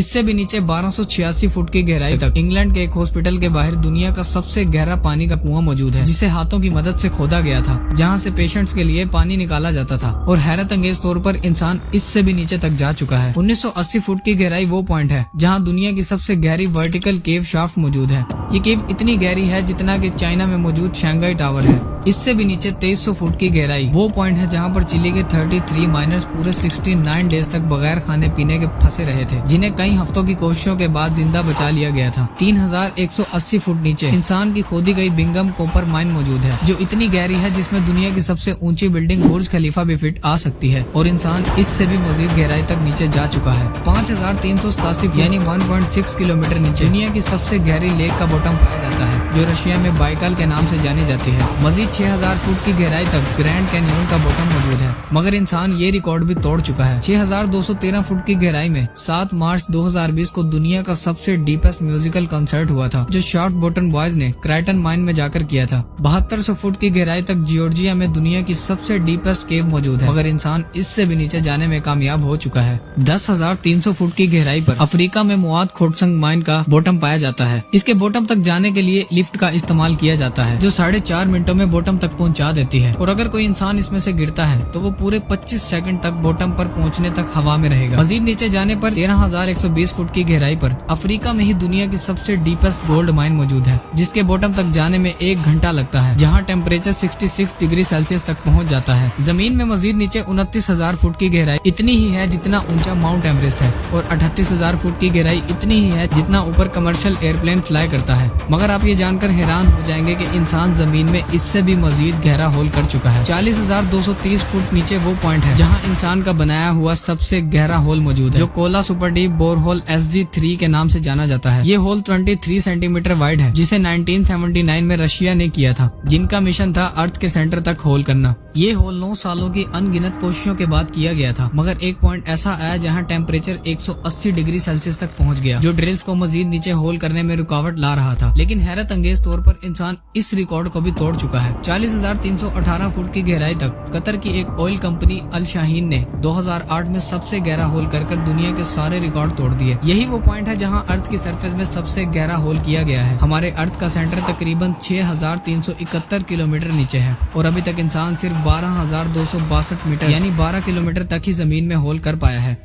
इससे भी नीचे 1286 फुट की गहराई तक इंग्लैंड के एक हॉस्पिटल के बाहर दुनिया का सबसे गहरा पानी का कुआं मौजूद है, जिसे हाथों की मदद से खोदा गया था, जहां से पेशेंट्स के लिए पानी निकाला जाता था। और हैरत अंगेज तौर पर इंसान इससे भी नीचे तक जा चुका है। 1980 फुट की गहराई वो पॉइंट है जहां दुनिया की सबसे गहरी वर्टिकल केव शाफ्ट मौजूद है। ये केव इतनी गहरी है जितना कि चाइना में मौजूद शंघाई टावर है। इससे भी नीचे 2300 फुट की गहराई वो पॉइंट है जहां पर चिली के 33 माइनर्स पूरे 69 डेज तक बगैर खाने पीने के फंसे रहे थे, जिन्हें कई हफ्तों की कोशिशों के बाद जिंदा बचा लिया गया था। 3180 फुट नीचे इंसान की खोदी गई बिंगम कॉपर माइन मौजूद है, जो इतनी गहरी है जिसमें दुनिया की सबसे ऊंची बिल्डिंग बुर्ज खलीफा भी फिट आ सकती है। और इंसान इससे भी मजीद गहराई तक नीचे जा चुका है। 5387 यानी 1.6 किलोमीटर नीचे दुनिया की सबसे गहरी लेक का बॉटम पाया जाता है, जो रशिया में बाइकाल के नाम से जानी जाती है। मजीद 6000 फुट की गहराई तक ग्रैंड कैनियन का बॉटम मौजूद है, मगर इंसान ये रिकॉर्ड भी तोड़ चुका है। 6213 फुट की गहराई में 7 मार्च 2020 को दुनिया का सबसे डीपेस्ट म्यूजिकल कंसर्ट हुआ था, जो शार्ट बॉटम बॉयज ने क्राइटन माइन में जाकर किया था। 7200 फुट की गहराई तक जॉर्जिया में दुनिया की सबसे डीपेस्ट केव मौजूद है, मगर इंसान इससे भी नीचे जाने में कामयाब हो चुका है। 10,300 फुट की गहराई पर अफ्रीका में मुआद खोटसंग माइन का बॉटम पाया जाता है। इसके बॉटम तक जाने के लिए लिफ्ट का इस्तेमाल किया जाता है, जो 4.5 मिनटों में बॉटम तक पहुंचा देती है। और अगर कोई इंसान इसमें से गिरता है तो वो पूरे 25 सेकंड तक बॉटम पर पहुंचने तक हवा में रहेगा। मजीद नीचे जाने पर 13,120 फुट की गहराई पर अफ्रीका में ही दुनिया की सबसे डीपेस्ट गोल्ड माइन मौजूद है, जिसके बॉटम तक जाने में 1 घंटा लगता है, जहाँ टेम्परेचर 66 डिग्री सेल्सियस तक पहुँच जाता है। जमीन में मजीद नीचे 29,000 फुट की गहराई इतनी ही है जितना ऊंचा माउंट एवरेस्ट है, और 38,000 फुट की गहराई इतनी ही है जितना ऊपर कमर्शियल एयरप्लेन फ्लाई करता है। मगर आप ये जानकर हैरान हो जाएंगे कि इंसान जमीन में इससे भी मजीद गहरा होल कर चुका है। 40,230 फुट नीचे वो पॉइंट है जहां इंसान का बनाया हुआ सबसे गहरा होल मौजूद है, जो Kola super deep bore hole SG3 के नाम से जाना जाता है। ये होल 23 सेंटीमीटर वाइड है, जिसे 1979 में रशिया ने किया था, जिनका मिशन था अर्थ के सेंटर तक होल करना। ये होल 9 सालों की अनगिनत कोशिशों के बाद किया गया था, मगर एक पॉइंट ऐसा आया जहां टेम्परेचर 180 डिग्री सेल्सियस तक पहुंच गया, जो ड्रिल्स को मजीद नीचे होल करने में रुकावट ला रहा था। लेकिन हैरत अंगेज तौर पर इंसान इस रिकॉर्ड को भी तोड़ चुका है। 40,318 फुट की गहराई तक कतर की एक ऑयल कंपनी अल शाहीन ने 2008 में सबसे गहरा होल कर दुनिया के सारे रिकॉर्ड तोड़ दिए। यही वो पॉइंट है जहां अर्थ की सरफेस में सबसे गहरा होल किया गया है। हमारे अर्थ का सेंटर तकरीबन 6,371 किलोमीटर नीचे है, और अभी तक इंसान सिर्फ 12,262 मीटर यानी 12 किलोमीटर तक ही जमीन में होल कर पाया है।